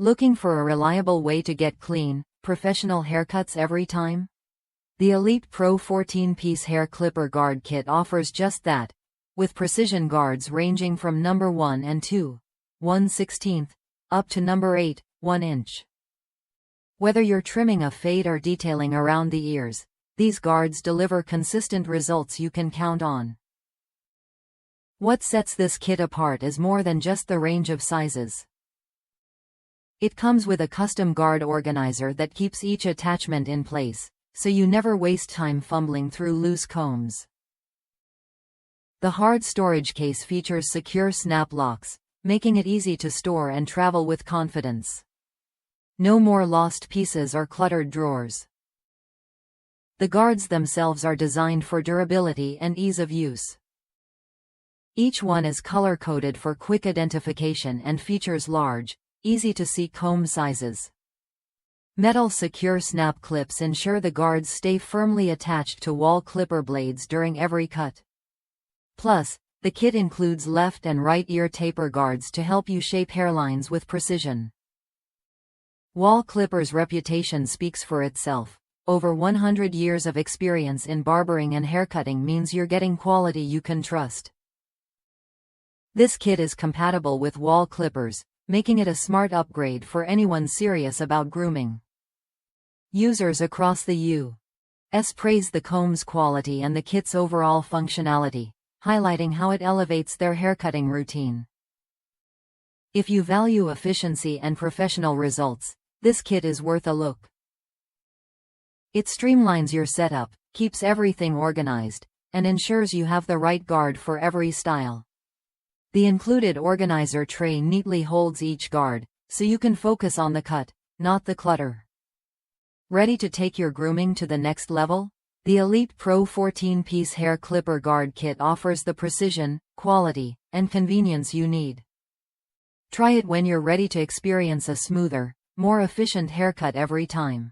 Looking for a reliable way to get clean, professional haircuts every time? The Elite Pro 14-piece hair clipper guard kit offers just that, with precision guards ranging from number 1 and 2, 1/16, up to number 8, 1 inch. Whether you're trimming a fade or detailing around the ears, these guards deliver consistent results you can count on. What sets this kit apart is more than just the range of sizes. It comes with a custom guard organizer that keeps each attachment in place, so you never waste time fumbling through loose combs. The hard storage case features secure snap locks, making it easy to store and travel with confidence. No more lost pieces or cluttered drawers. The guards themselves are designed for durability and ease of use. Each one is color-coded for quick identification and features large, easy-to-see comb sizes. Metal secure snap clips ensure the guards stay firmly attached to Wahl Clipper blades during every cut. Plus, the kit includes left and right ear taper guards to help you shape hairlines with precision. Wahl Clipper's reputation speaks for itself. Over 100 years of experience in barbering and haircutting means you're getting quality you can trust. This kit is compatible with Wahl Clippers, making it a smart upgrade for anyone serious about grooming. Users across the U.S. praise the comb's quality and the kit's overall functionality, highlighting how it elevates their haircutting routine. If you value efficiency and professional results, this kit is worth a look. It streamlines your setup, keeps everything organized, and ensures you have the right guard for every style. The included organizer tray neatly holds each guard, so you can focus on the cut, not the clutter. Ready to take your grooming to the next level? The Elite Pro 14-piece hair clipper guard kit offers the precision, quality, and convenience you need. Try it when you're ready to experience a smoother, more efficient haircut every time.